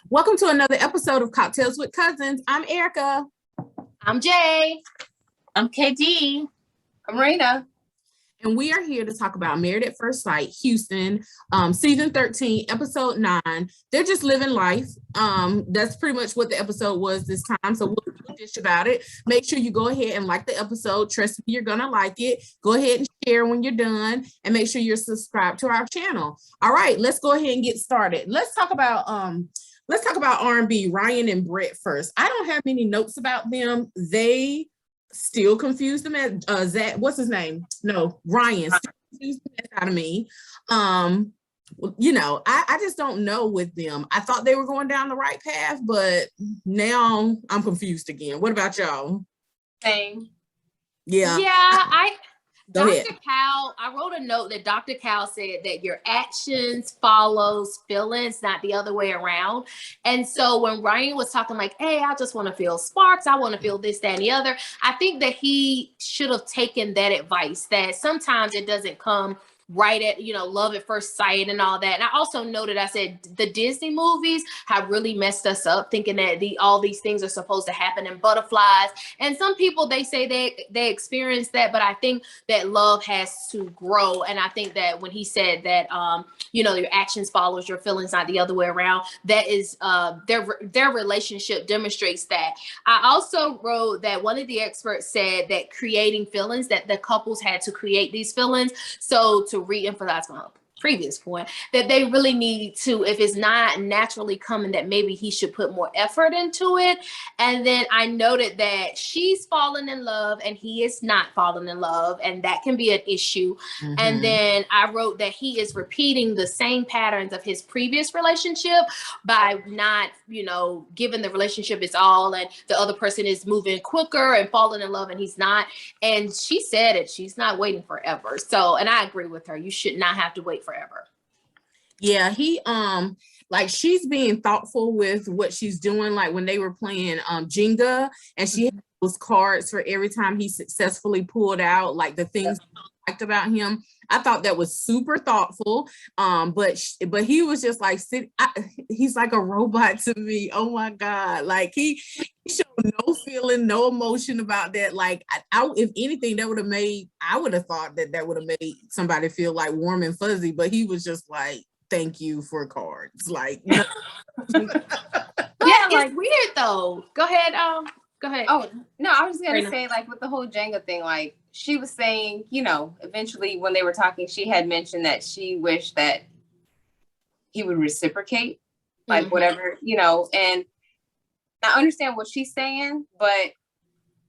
Welcome to another episode of Cocktails with Cousins. I'm Erica. I'm Jay. I'm KD. I'm Raina. And we are here to talk about Married at First Sight, Houston, season 13, episode 9. They're just living life. That's pretty much what the episode was this time. So we'll do a dish about it. Make sure you go ahead and like the episode. Trust me, you're going to like it. Go ahead and share when you're done. And make sure you're subscribed to our channel. All right, let's go ahead and get started. Let's talk about R&B, Ryan and Brett first. I don't have many notes about them. They still confused them at Zach. What's his name? No, Ryan still confused the mess out of me. I just don't know with them. I thought they were going down the right path, but now I'm confused again. What about y'all? Same. Yeah. Dr. Cal, I wrote a note that Dr. Cal said that your actions follows feelings, not the other way around. And so when Ryan was talking like, hey, I just want to feel sparks, I want to feel this, that, and the other, I think that he should have taken that advice, that sometimes it doesn't come right at, love at first sight and all that. And I also noted, I said, the Disney movies have really messed us up thinking that all these things are supposed to happen in butterflies. And some people, they say they experience that, but I think that love has to grow. And I think that when he said that, your actions follows your feelings, not the other way around, that is their relationship demonstrates that. I also wrote that one of the experts said that creating feelings, that the couples had to create these feelings. So to re-emphasize my previous point, that they really need to, if it's not naturally coming, that maybe he should put more effort into it. And then I noted that she's fallen in love and he is not falling in love, and that can be an issue. Mm-hmm. And then I wrote that he is repeating the same patterns of his previous relationship by not, giving the relationship its all, and the other person is moving quicker and falling in love and he's not. And she said it, she's not waiting forever. So, and I agree with her. You should not have to wait forever. Yeah, he she's being thoughtful with what she's doing. Like when they were playing Jenga, and she had those cards for every time he successfully pulled out like the things I liked about him. I thought that was super thoughtful. But he was just like he's like a robot to me. Oh my God. Like he showed no feeling, no emotion about that. Like if anything, I would have thought that would have made somebody feel like warm and fuzzy, but he was just like, thank you for cards. Like, yeah, it's weird though. Go ahead. Go ahead. Oh, no, I was just going to say, like, with the whole Jenga thing, like, she was saying, eventually when they were talking, she had mentioned that she wished that he would reciprocate, like, whatever, and I understand what she's saying, but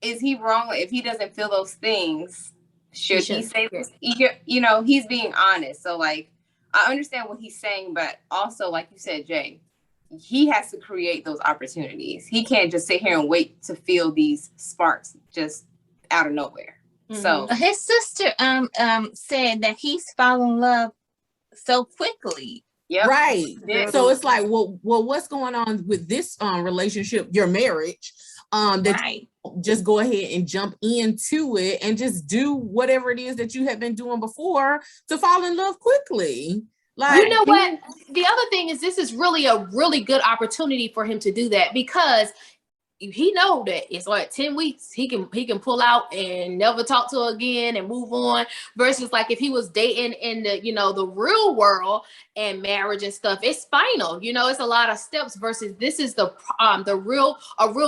is he wrong if he doesn't feel those things? Should he say this? He's being honest. So, like, I understand what he's saying, but also, like you said, Jay, he has to create those opportunities. He can't just sit here and wait to feel these sparks just out of nowhere. Mm-hmm. So his sister said that he's fallen in love so quickly. Yep. Right. Yeah. So it's like, well, what's going on with this relationship, your marriage? That you just go ahead and jump into it and just do whatever it is that you have been doing before to fall in love quickly. Like, you know what? The other thing is, this is really a really good opportunity for him to do that, because he know that it's like 10 weeks he can pull out and never talk to her again and move on, versus like if he was dating in the the real world and marriage and stuff, it's final, it's a lot of steps, versus this is a real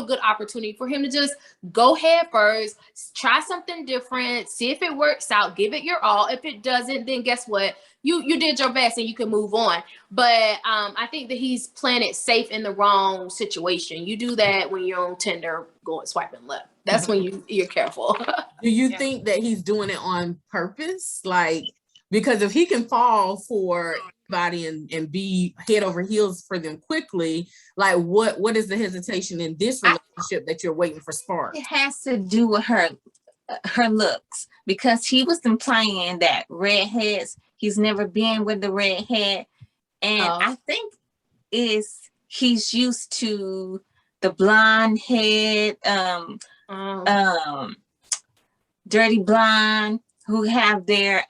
good opportunity for him to just go head first, try something different, see if it works out, give it your all. If it doesn't, then guess what? You did your best and you can move on. But I think that he's playing it safe in the wrong situation. You do that when you're on Tinder going swiping left. That's when you're careful. Do you think that he's doing it on purpose? Like, because if he can fall for anybody and be head over heels for them quickly, like what is the hesitation in this relationship that you're waiting for sparks? It has to do with her looks, because he was implying that redheads, he's never been with the redhead, and I think he's used to the blonde head, dirty blonde, who have their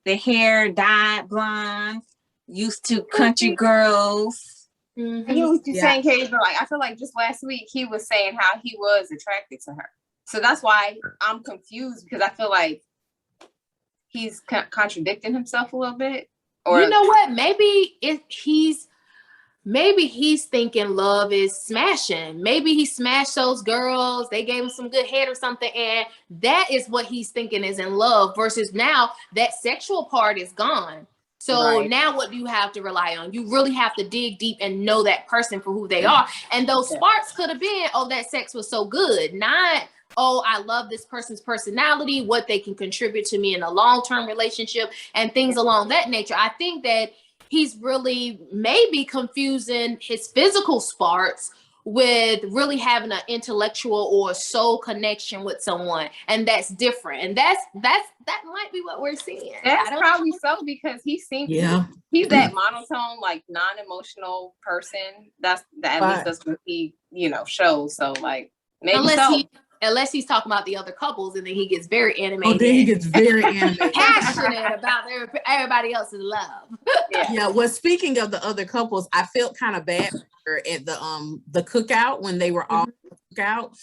hair dyed blonde, used to country girls. I get what you're saying, Katie, but like I feel like just last week he was saying how he was attracted to her. So that's why I'm confused, because I feel like he's contradicting himself a little bit. Or you know what? Maybe he's thinking love is smashing. Maybe he smashed those girls. They gave him some good head or something. And that is what he's thinking is in love, versus now that sexual part is gone. So now what do you have to rely on? You really have to dig deep and know that person for who they are. And those sparks could have been, oh, that sex was so good. Not, oh, I love this person's personality, what they can contribute to me in a long-term relationship and things along that nature. I think that he's really maybe confusing his physical sparks with really having an intellectual or soul connection with someone, and that's different. And that might be what we're seeing. That's probably so, because he seems he's that monotone, like non-emotional person. At least that's what he shows. So like maybe unless he's talking about the other couples, and then he gets very animated. Oh, then he gets very animated. Passionate about everybody else's love. Yeah. Well, speaking of the other couples, I felt kind of bad at the cookout when they were all at the cookout.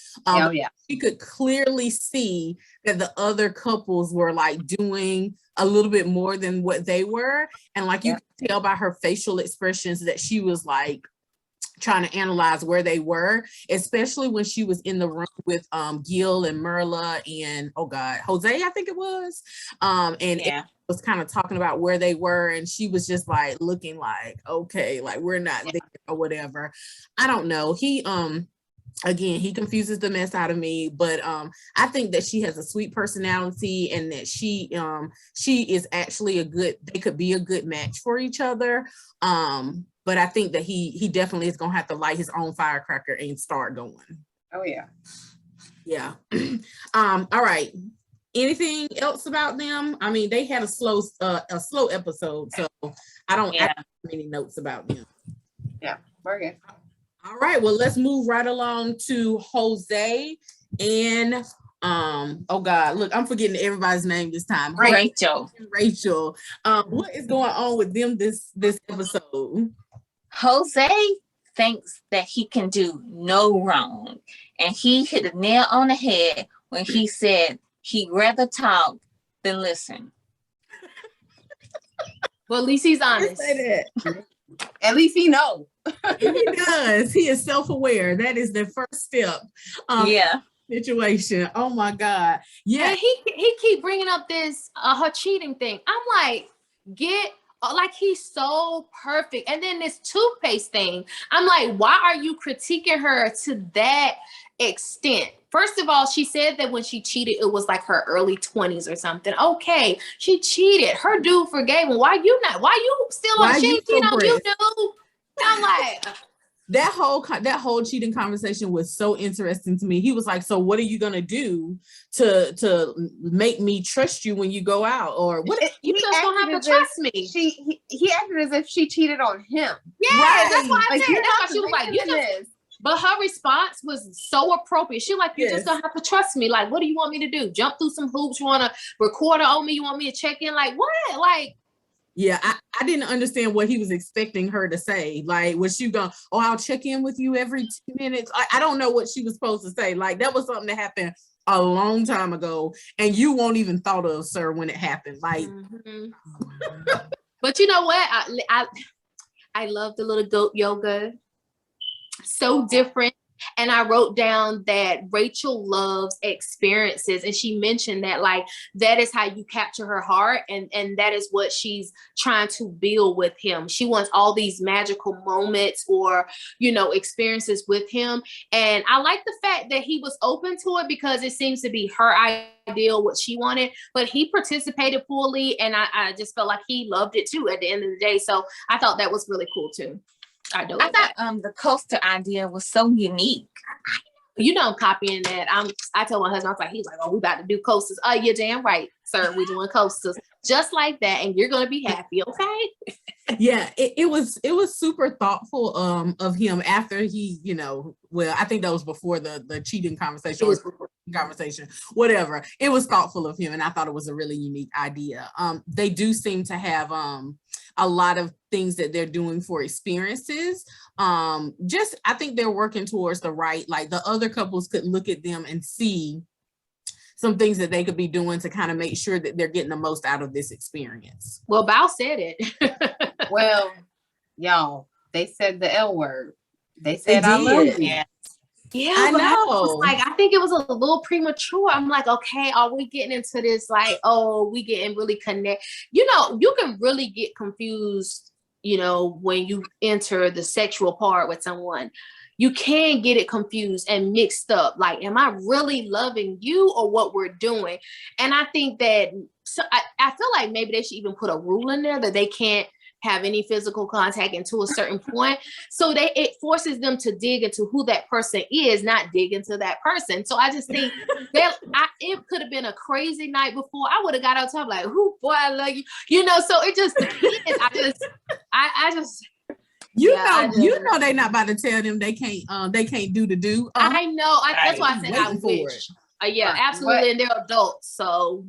You could clearly see that the other couples were like doing a little bit more than what they were. And like you could tell by her facial expressions that she was like trying to analyze where they were, especially when she was in the room with Gil and Merla and Jose, I think it was. It was kind of talking about where they were, and she was just like looking like, okay, like we're not there or whatever. I don't know. He again, he confuses the mess out of me, but I think that she has a sweet personality, and that she is actually they could be a good match for each other. But I think that he definitely is gonna have to light his own firecracker and start going. Oh yeah. Yeah. All right. Anything else about them? I mean, they had a slow episode, so I don't have many notes about them. Yeah, we're good. All right, well, let's move right along to Jose and oh God, look, I'm forgetting everybody's name this time. Rachel. What is going on with them this episode? Jose thinks that he can do no wrong, and he hit the nail on the head when he said he'd rather talk than listen. Well, at least he's honest. At least he knows. He does. He is self-aware. That is the first step. Situation. Oh my God. Yeah. And he keep bringing up this her cheating thing. I'm like, he's so perfect. And then this toothpaste thing. I'm like, why are you critiquing her to that extent? First of all, she said that when she cheated, it was like her early 20s or something. Okay, she cheated. Her dude forgave him. Why you not? Why you still on cheating on you, dude? I'm like, that whole cheating conversation was so interesting to me. He was like, so what are you gonna do to make me trust you when you go out? Or what? You just don't have to trust me. He acted as if she cheated on him. Yeah, right. That's why I said. That's why she was like, you just. But her response was so appropriate. She like, you just don't have to trust me. Like, what do you want me to do? Jump through some hoops? You want to record on me? You want me to check in? Like, what? Like, yeah, I didn't understand what he was expecting her to say. Like, was she going, I'll check in with you every 2 minutes? I don't know what she was supposed to say. Like, that was something that happened a long time ago, and you won't even thought of, sir, when it happened. Like, but you know what? I love the little goat yoga. So different. And I wrote down that Rachel loves experiences, and she mentioned that like that is how you capture her heart, and that is what she's trying to build with him. She wants all these magical moments or experiences with him. And I like the fact that he was open to it, because it seems to be her ideal, what she wanted, but he participated fully, and I just felt like he loved it too at the end of the day. So I thought that was really cool too. I thought the coaster idea was so unique. I'm copying that. I told my husband, I was like, he's like, oh, we about to do coasters. Oh, you're damn right, sir. We're doing coasters just like that, and you're gonna be happy, okay? Yeah, it was super thoughtful of him after he, well, I think that was before the cheating conversation. Whatever. It was thoughtful of him, and I thought it was a really unique idea. They do seem to have a lot of things that they're doing for experiences. I think they're working towards the right, like the other couples could look at them and see some things that they could be doing to kind of make sure that they're getting the most out of this experience. Well, Bao said it. Well, y'all, they said the L word. They said I love you. Yeah. Yeah, I know. I think it was a little premature. I'm like, okay, are we getting into this? Like, oh, we getting really connect. You know, you can really get confused, you know, when you enter the sexual part with someone. You can get it confused and mixed up. Like, am I really loving you or what we're doing? And I think that, so I feel like maybe they should even put a rule in there that they can't have any physical contact until a certain point. So it forces them to dig into who that person is, not dig into that person. So I just think that it could have been a crazy night before. I would have got out top like, "Who, boy, I love you." You know, so it just depends. I just you know they're not about to tell them they can't do the do. I know. That's why I said I wish. Yeah, absolutely. And they're adults. So,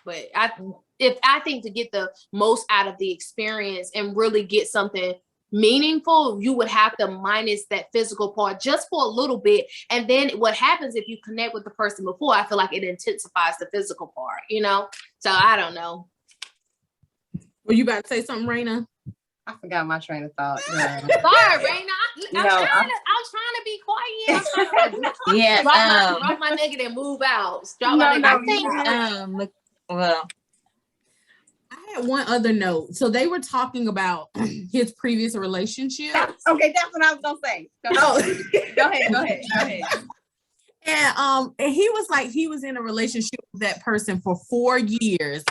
but I think to get the most out of the experience and really get something meaningful, you would have to minus that physical part just for a little bit. And then what happens if you connect with the person before, I feel like it intensifies the physical part, you know? So I don't know. Were you about to say something, Raina? I forgot my train of thought. Yeah. Sorry, Raina. I'm trying to be quiet. Drop my nugget and move out. Well, I had one other note. So they were talking about his previous relationship. Okay, that's what I was gonna say. Go ahead. And he was like, he was in a relationship with that person for 4 years.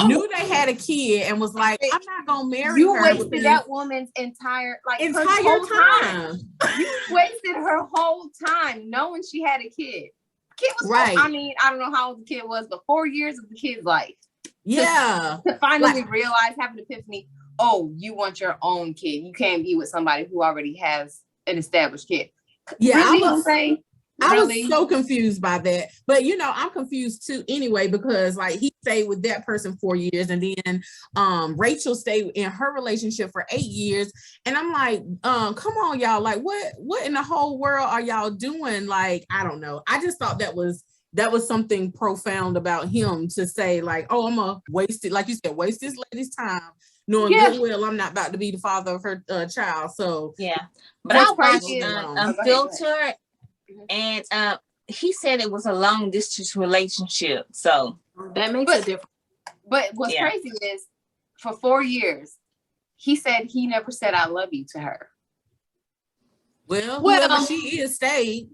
Knew they had a kid and was like, I'm not gonna marry her. You wasted that woman's entire time. You wasted her whole time knowing she had a kid. Kid was right. I mean, I don't know how old the kid was, but 4 years of the kid's life. Yeah. To finally realize, have an epiphany, oh, you want your own kid. You can't be with somebody who already has an established kid. Yeah, really? I was so confused by that. But you know, I'm confused too anyway, because like he stayed with that person 4 years, and then Rachel stayed in her relationship for 8 years. And I'm like, come on, y'all, like what in the whole world are y'all doing? Like, I don't know. I just thought that was something profound about him to say, like, oh, I'm gonna waste it, like you said, waste this lady's time, knowing good well I'm not about to be the father of her child. So yeah, but I watched Unfiltered, and he said it was a long distance relationship, so that makes a difference. But what's crazy is, for 4 years, he said he never said "I love you" to her. Well, whoever she is stayed.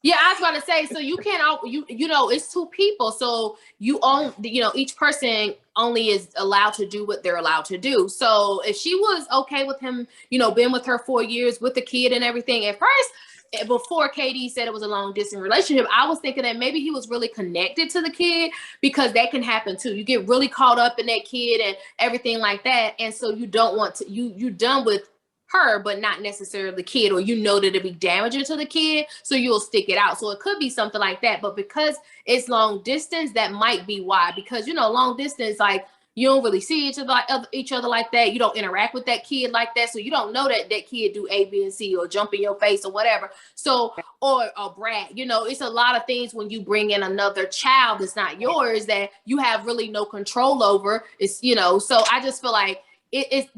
Yeah, I was about to say, so you can't, you know, it's two people. So each person only is allowed to do what they're allowed to do. So if she was okay with him, you know, been with her 4 years with the kid and everything at first, before KD said it was a long distance relationship, I was thinking that maybe he was really connected to the kid, because that can happen too. You get really caught up in that kid and everything like that. And so you don't want to, you're done with her, but not necessarily the kid, or you know that it'd be damaging to the kid, so you'll stick it out. So it could be something like that. But because it's long distance, that might be why. Because, you know, long distance, like, you don't really see each other like that. You don't interact with that kid like that. So you don't know that kid do A, B, and C, or jump in your face or whatever. So, or brat, you know, it's a lot of things when you bring in another child that's not yours that you have really no control over. It's, you know, so I just feel like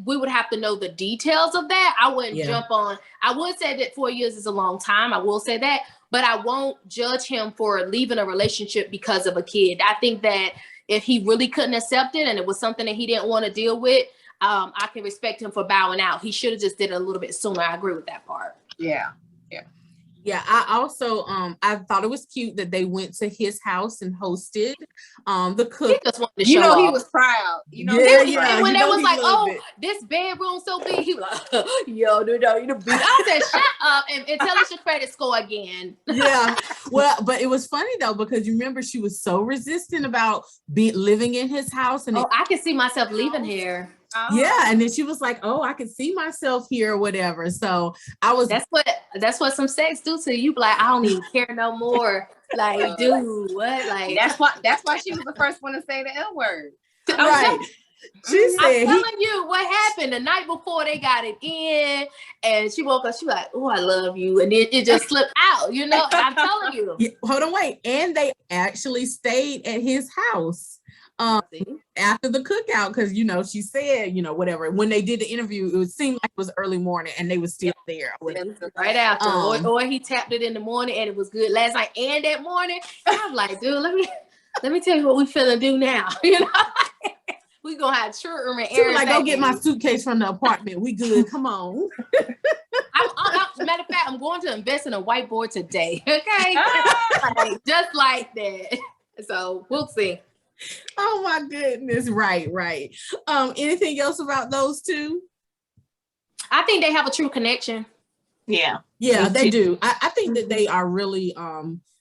we would have to know the details of that. I wouldn't jump on. I would say that 4 years is a long time. I will say that, but I won't judge him for leaving a relationship because of a kid. I think that if he really couldn't accept it and it was something that he didn't want to deal with, I can respect him for bowing out. He should have just did it a little bit sooner. I agree with that part. Yeah, I also I thought it was cute that they went to his house and hosted the cook. He just wanted to show off. He was proud. You know, when they was like, "Oh, this bedroom so big," he was like, "Yo, dude, you the beat." I said, "Shut up and tell us your credit score again." Yeah, well, but it was funny though, because you remember she was so resistant about living in his house, and I can see myself leaving here. Yeah, and then she was like, "Oh, I can see myself here," or whatever. So I was. That's what some sex do to you. Like, I don't even care no more. Like, dude, what? Like, that's why she was the first one to say the L word. Right. She said, I'm telling you what happened the night before they got it in, and she woke up. She was like, "Oh, I love you," and it just slipped out. You know, I'm telling you. Yeah, hold on, wait. And they actually stayed at his house after the cookout because she said, whatever. When they did the interview, it seemed like it was early morning and they were still there. Right after, or he tapped it in the morning and it was good last night and that morning. I'm like, dude, let me tell you what we finna do now. We gonna have children and everything. Like, go get my suitcase from the apartment. We good. Come on. Matter of fact, I'm going to invest in a whiteboard today. Okay, just like that. So we'll see. Oh my goodness! Right. Anything else about those two? I think they have a true connection. Yeah, they do. I think that they are really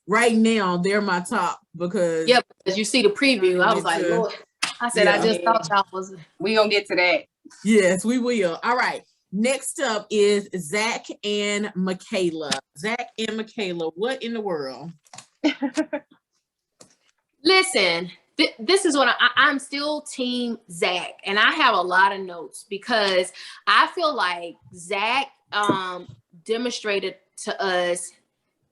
right now. They're my top because as you see the preview, I was like, Lord. I said, I just thought y'all was. We gonna get to that. Yes, we will. All right. Next up is Zach and Michaela. Zach and Michaela, what in the world? Listen, this is what I'm still team Zach, and I have a lot of notes because I feel like Zach demonstrated to us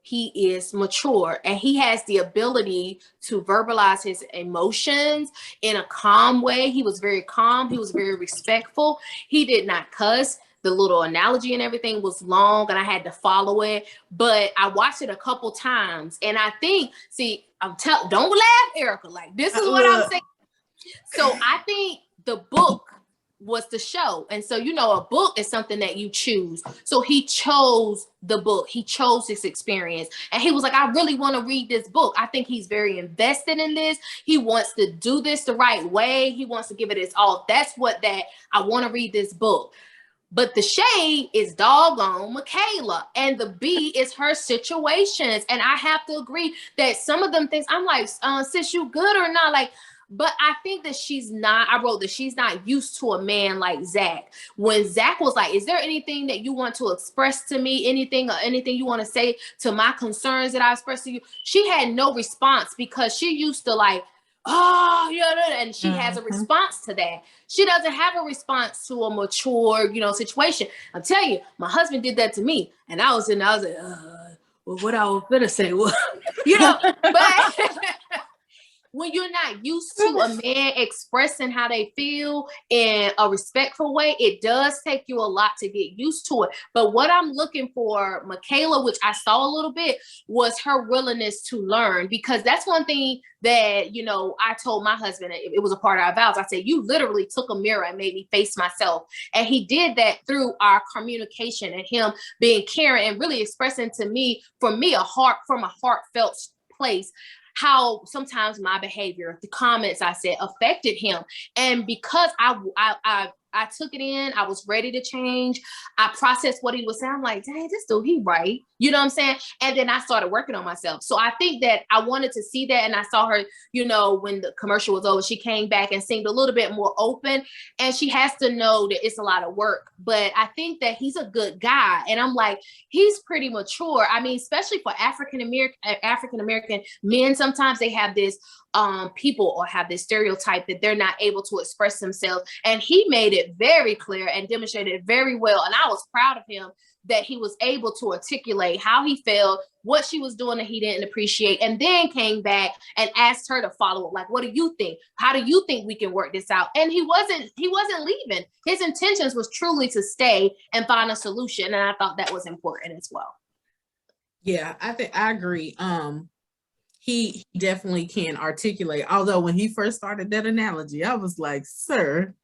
he is mature and he has the ability to verbalize his emotions in a calm way. He was very calm. He was very respectful. He did not cuss. The little analogy and everything was long and I had to follow it, but I watched it a couple times. And I think, don't laugh, Erica, like this is what I'm saying. So I think the book was the show. And so, a book is something that you choose. So he chose the book. He chose this experience. And he was like, I really want to read this book. I think he's very invested in this. He wants to do this the right way. He wants to give it his all. That's I want to read this book. But the shade is doggone Michaela. And the B is her situations. And I have to agree that some of them things, I'm like, sis, you good or not? Like, but I think that I wrote that she's not used to a man like Zach. When Zach was like, is there anything that you want to express to me? Anything you want to say to my concerns that I expressed to you? She had no response because she used to like, and she has a response to that. She doesn't have a response to a mature, situation. I'm telling you, my husband did that to me. And I was like, well, what I was gonna say was, but when you're not used to a man expressing how they feel in a respectful way, it does take you a lot to get used to it. But what I'm looking for, Michaela, which I saw a little bit, was her willingness to learn. Because that's one thing that, I told my husband, it was a part of our vows. I said, you literally took a mirror and made me face myself. And he did that through our communication and him being caring and really expressing to me, from a heartfelt place, how sometimes my behavior, the comments I said affected him. And because I took it in, I was ready to change. I processed what he was saying. I'm like, dang, this dude, he right. You know what I'm saying? And then I started working on myself. So I think that I wanted to see that. And I saw her, when the commercial was over, she came back and seemed a little bit more open. And she has to know that it's a lot of work. But I think that he's a good guy. And I'm like, he's pretty mature. I mean, especially for African-American men, sometimes they have this people or have this stereotype that they're not able to express themselves. And he made it very clear and demonstrated it very well. And I was proud of him that he was able to articulate how he felt, what she was doing that he didn't appreciate, and then came back and asked her to follow up. Like, what do you think? How do you think we can work this out? And he wasn't leaving. His intentions was truly to stay and find a solution. And I thought that was important as well. Yeah, I agree. He definitely can articulate. Although when he first started that analogy, I was like, sir.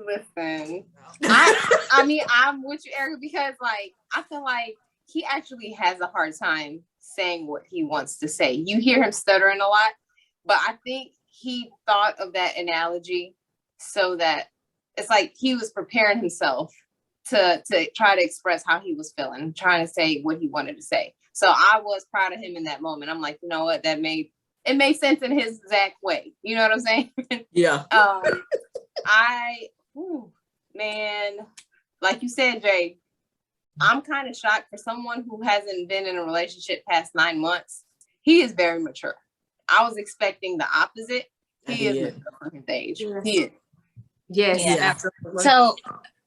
Listen, I mean, I'm with you, Erica, because like, I feel like he actually has a hard time saying what he wants to say. You hear him stuttering a lot, but I think he thought of that analogy so that it's like he was preparing himself to try to express how he was feeling, trying to say what he wanted to say. So I was proud of him in that moment. I'm like, you know what? It made sense in his exact way. You know what I'm saying? Yeah. Man, like you said, Jay, I'm kind of shocked for someone who hasn't been in a relationship past 9 months. He is very mature. I was expecting the opposite. He is mature for his age. Yes. He is. Yes, Yeah. absolutely. So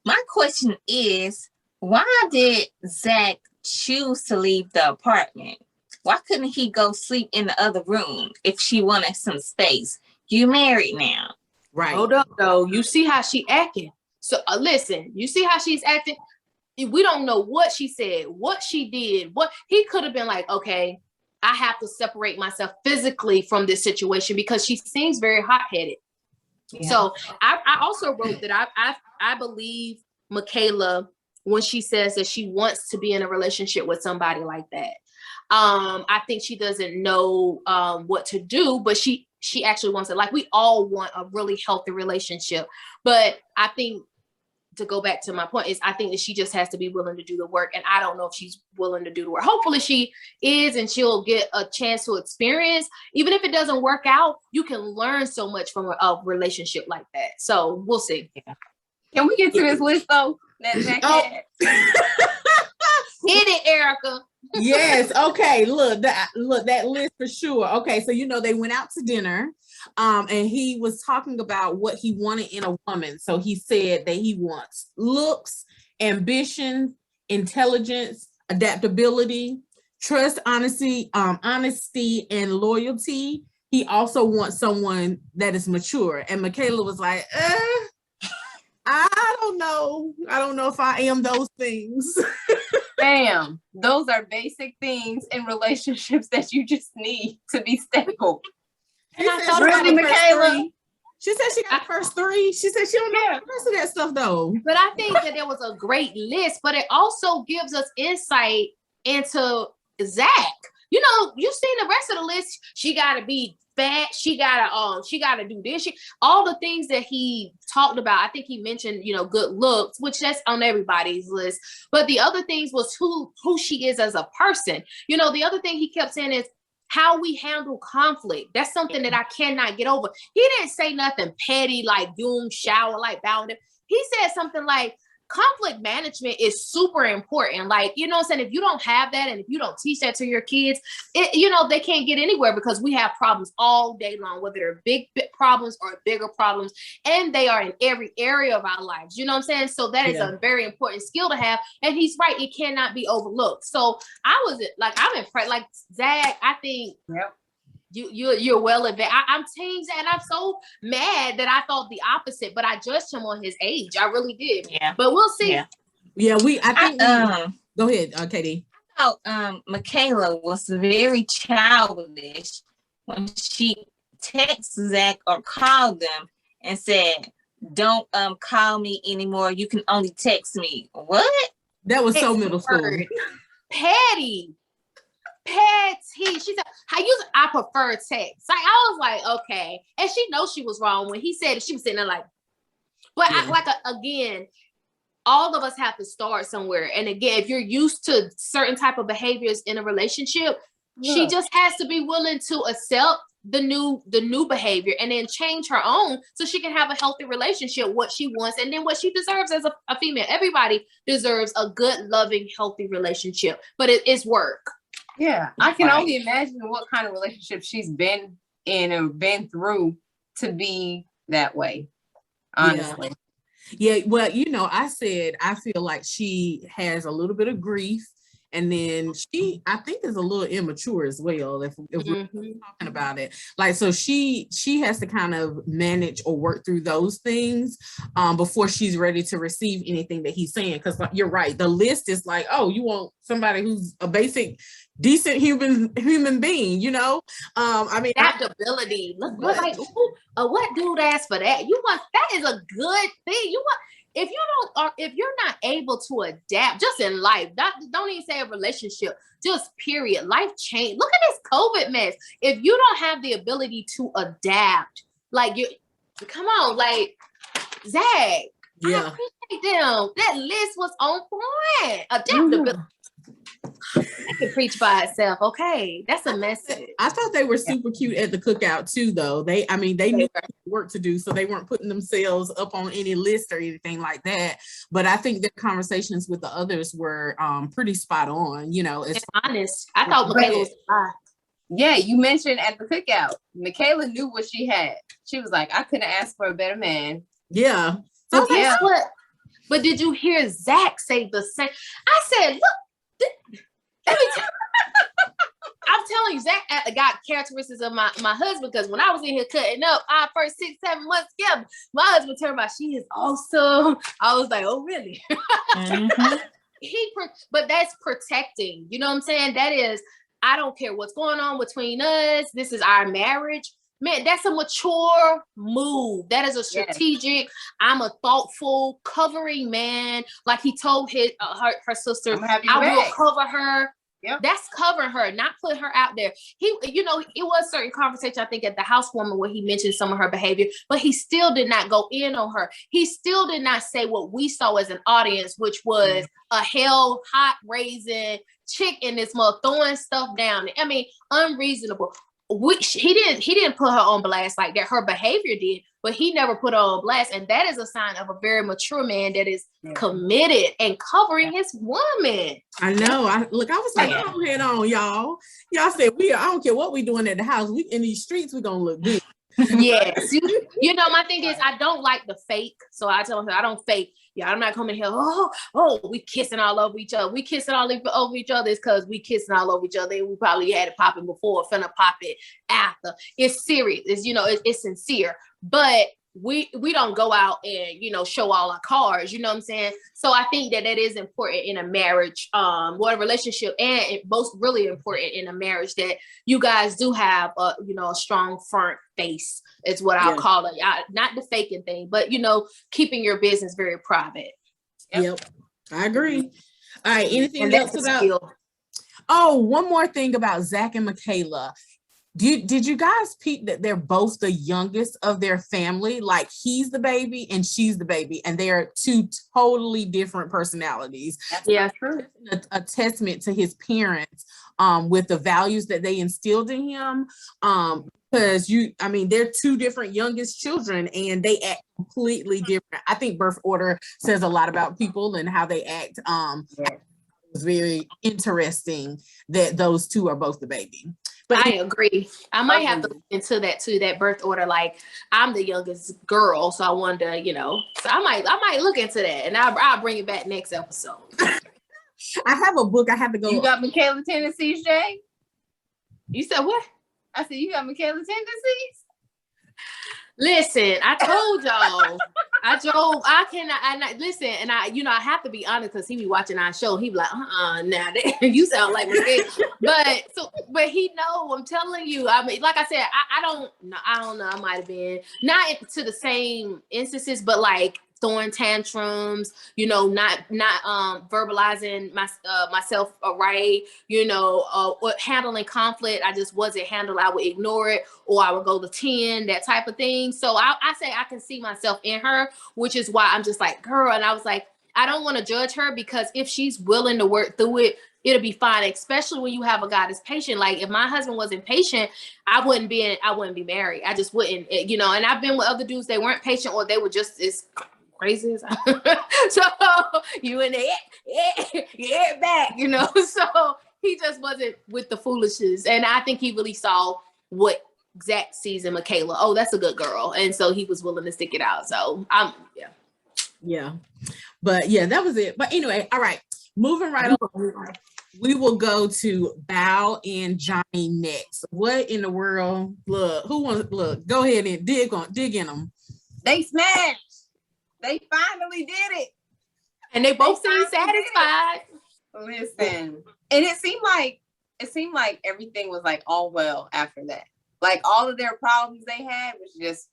my question is, why did Zach choose to leave the apartment? Why couldn't he go sleep in the other room if she wanted some space? You married now. Right. Hold up, though. You see how she acting. So listen, you see how she's acting. We don't know what she said, what she did, what he could have been like, okay, I have to separate myself physically from this situation because she seems very hot-headed. Yeah. So I also wrote that I believe Michaela when she says that she wants to be in a relationship with somebody like that. I think she doesn't know what to do, but she actually wants it. Like we all want a really healthy relationship. But I think to go back to my point is I think that she just has to be willing to do the work. And I don't know if she's willing to do the work. Hopefully she is, and she'll get a chance to experience. Even if it doesn't work out, you can learn so much from a relationship like that. So we'll see. Yeah. Can we get to this list though? Hit it, Erica. Yes. Okay. Look, that list for sure. Okay. So, they went out to dinner, and he was talking about what he wanted in a woman. So he said that he wants looks, ambition, intelligence, adaptability, trust, honesty, and loyalty. He also wants someone that is mature. And Michaela was like, I don't know. I don't know if I am those things. Damn, those are basic things in relationships that you just need to be stable. And I thought really, Michaela. She said she got the first three. She said she don't know the rest of that stuff though. But I think that there was a great list, but it also gives us insight into Zach. You've seen the rest of the list. She gotta be fat, she gotta do this, all the things that he talked about. I think he mentioned, good looks, which that's on everybody's list. But the other things was who she is as a person. The other thing he kept saying is how we handle conflict. That's something that I cannot get over. He didn't say nothing petty like doom, shower, like bound. He said something like, conflict management is super important. Like, what I'm saying? If you don't have that and if you don't teach that to your kids, they can't get anywhere because we have problems all day long, whether they're big problems or bigger problems, and they are in every area of our lives. You know what I'm saying? So that is a very important skill to have. And he's right. It cannot be overlooked. So I'm impressed. Like Zach, I think you're well advanced. I'm team Zach, and I'm so mad that I thought the opposite, but I judged him on his age. I really did. Yeah. But we'll see. Yeah. Go ahead, Katie. I thought Michaela was very childish when she texted Zach or called them and said, "Don't call me anymore. You can only text me." What? That was so middle school. Petty. She said, I prefer text. Like, I was like, okay. And she knows she was wrong when he said it. She was sitting there like, but again, all of us have to start somewhere. And again, if you're used to certain type of behaviors in a relationship, she just has to be willing to accept the new behavior and then change her own so she can have a healthy relationship, what she wants and then what she deserves as a female. Everybody deserves a good, loving, healthy relationship, but it's work. Yeah, I can only imagine what kind of relationship she's been in and been through to be that way, honestly. Yeah, well, I said I feel like she has a little bit of grief, and then I think is a little immature as well, if we're talking about it. Like, so she has to kind of manage or work through those things before she's ready to receive anything that he's saying. Because you're right, the list is like, oh, you want somebody who's a basic decent human being, I mean, adaptability. Look like what dude asked for that? That is a good thing. If you're not able to adapt just in life, don't even say a relationship, just period. Life change. Look at this COVID mess. If you don't have the ability to adapt, like come on, like Zach. Yeah. I appreciate them. That list was on point. Adaptability. It can preach by itself. Okay, that's a message. I thought they were super cute at the cookout too, though. They knew work to do, so they weren't putting themselves up on any list or anything like that. But I think their conversations with the others were pretty spot on. It's honest. I thought Michaela was Yeah, you mentioned at the cookout, Michaela knew what she had. She was like, I couldn't ask for a better man Yeah. So guess what? But did you hear Zach say the same? I said, look, let me tell I'm telling you, Zach got characteristics of my husband, because when I was in here cutting up our first 6-7 months together, my husband turned about, she is awesome. I was like, oh, really? Mm-hmm. But that's protecting. You know what I'm saying? That is, I don't care what's going on between us. This is our marriage. Man, that's a mature move. That is a strategic. I'm a thoughtful, covering man. Like he told her sister, I will cover her. Yep. That's covering her, not put her out there. It was certain conversation, I think, at the housewarming where he mentioned some of her behavior, but he still did not go in on her. He still did not say what we saw as an audience, which was a hot raising chick in this mug throwing stuff down. I mean, unreasonable. He didn't put her on blast like that. Her behavior did, but he never put her on blast. And that is a sign of a very mature man that is committed and covering his woman. I know. I was like, go ahead on, y'all. Y'all said I don't care what we doing at the house. We in these streets, we gonna look good. Yes. My thing is, I don't like the fake. So I tell her, I don't fake. Yeah, I'm not coming here. Oh, we kissing all over each other. We kissing all over each other. It's because we kissing all over each other. And we probably had it popping before, finna pop it after. It's serious. It's sincere. But we don't go out and show all our cards. You know what I'm saying? So I think that is important in a marriage, what a relationship, and most really important in a marriage, that you guys do have a strong front face is what I'll call it. Not the faking thing, but keeping your business very private. Yep. I agree. All right. Anything else about? Oh, one more thing about Zach and Michaela. Did you guys peep that they're both the youngest of their family? Like he's the baby and she's the baby, and they are two totally different personalities. That's true. A testament to his parents with the values that they instilled in him. Because they're two different youngest children and they act completely different. I think birth order says a lot about people and how they act. It was very interesting that those two are both the baby. But I agree. I might have to look into that too, that birth order. Like I'm the youngest girl, so I wonder, so I might look into that, and I'll bring it back next episode. I have a book. I have to go. You got Michaela tendencies, Jay? You said what? I said you got Michaela tendencies. Listen, I told y'all. Listen, and I have to be honest, because he be watching our show. He be like, now you sound like a but he know, I'm telling you. I mean, like I said, I don't know. I might have been not to the same instances, but like throwing tantrums, not verbalizing myself right, handling conflict. I just wasn't handled. I would ignore it, or I would go to 10, that type of thing. So I say I can see myself in her, which is why I'm just like, girl. And I was like, I don't want to judge her, because if she's willing to work through it, it'll be fine, especially when you have a guy that's patient. Like if my husband wasn't patient, I wouldn't be married. I just wouldn't, and I've been with other dudes, they weren't patient, or they were just as crazy as so you in the back, so he just wasn't with the foolishness. And I think he really saw what Zach sees in Michaela. Oh, that's a good girl. And so he was willing to stick it out. So but that was it. But anyway, all right, moving right on, we will go to Bao and Johnny next. What in the world? Go ahead and dig in them. They smashed. They finally did it. And they both seem satisfied. Listen. And it seemed like everything was like all well after that. Like all of their problems they had was just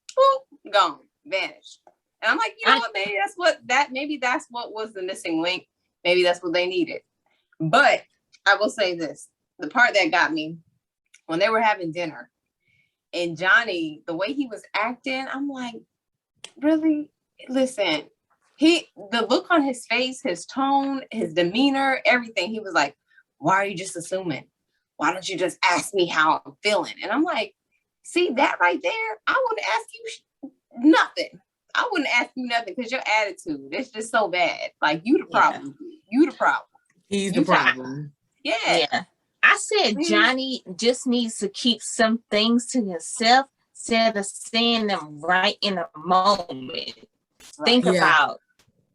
gone, vanished. And I'm like, what? Maybe that's what was the missing link. Maybe that's what they needed. But I will say this, the part that got me, when they were having dinner and Johnny, the way he was acting, I'm like, really? Listen, the look on his face, his tone, his demeanor, everything, he was like, why are you just assuming? Why don't you just ask me how I'm feeling? And I'm like, see that right there? I wouldn't ask you nothing. I wouldn't ask you nothing, because your attitude, it's just so bad. Like you the problem. You the problem. He's the problem. Yeah. I said Johnny just needs to keep some things to himself instead of saying them right in a moment. think about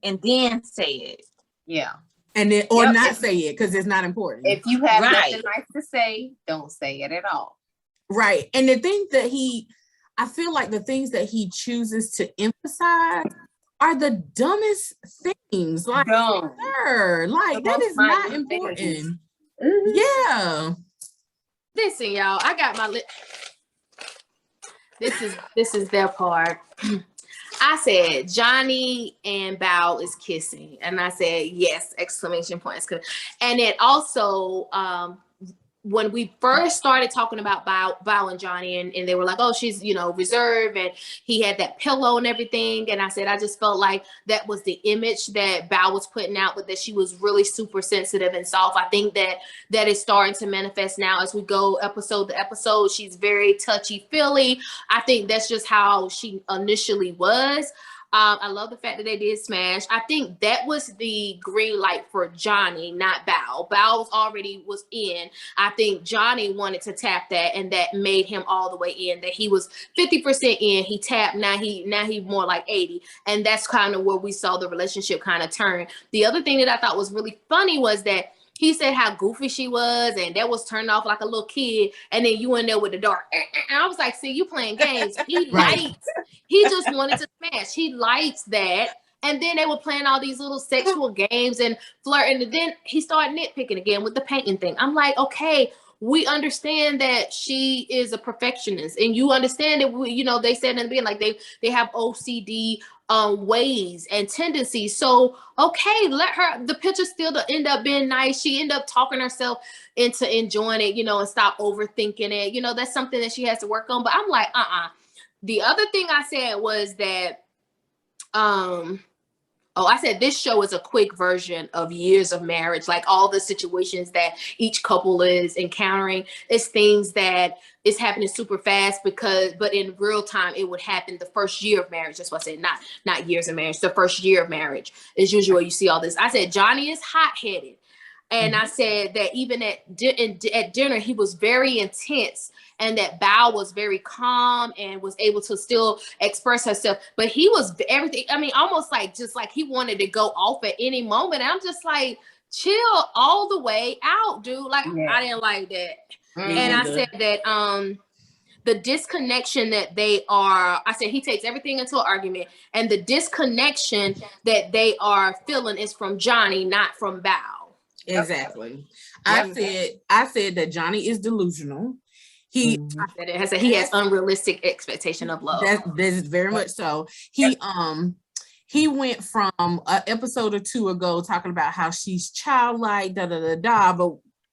and then say it. Yeah. And then, or not say it because it's not important. If you have nothing nice to say, don't say it at all. Right. And the things that I feel like the things that he chooses to emphasize are the dumbest things. Like, sir, like that is not important. Mm-hmm. Yeah. Listen, y'all, I got my this is their part. I said Johnny and Bao is kissing, and I said yes! Exclamation points. And it also when we first started talking about Bao and Johnny, and they were like, oh, she's, you know, reserved, and he had that pillow and everything. And I said, I just felt like that was the image that Bao was putting out, but that she was really super sensitive and soft. I think that is starting to manifest now as we go episode to episode. She's very touchy-feely. I think that's just how she initially was. I love the fact that they did smash. I think that was the green light for Johnny, not Bao. Bao already was in. I think Johnny wanted to tap that, and that made him all the way in. That he was 50% in. He tapped. Now he more like 80, and that's kind of where we saw the relationship kind of turn. The other thing that I thought was really funny was that he said how goofy she was, and that was turned off like a little kid. And then you in there with the dark. And I was like, see, you playing games. He he just wanted to smash. He liked that. And then they were playing all these little sexual games and flirting. And then he started nitpicking again with the painting thing. I'm like, okay, we understand that she is a perfectionist, and you understand that we, you know, they said in the beginning, like they have OCD ways and tendencies. So okay, let her, the picture still to end up being nice. She ended up talking herself into enjoying it, you know, and stop overthinking it. You know, that's something that she has to work on. But I'm like, The other thing I said was that I said this show is a quick version of Years of Marriage. Like all the situations that each couple is encountering is things that is happening super fast but in real time, it would happen the first year of marriage. That's what I said, not years of marriage. The first year of marriage is usually where you see all this. I said, Johnny is hot-headed. And I said that even at dinner, he was very intense, and that Bao was very calm and was able to still express herself. But he was everything. I mean, almost like just like he wanted to go off at any moment. And I'm just like, chill all the way out, dude. Like, I didn't like that. And I said that the disconnection that they are, I said he takes everything into an argument, and the disconnection that they are feeling is from Johnny, not from Bao. Exactly. I said that Johnny is delusional. He has unrealistic expectation of love. That is very much so. He went from an episode or two ago talking about how she's childlike, but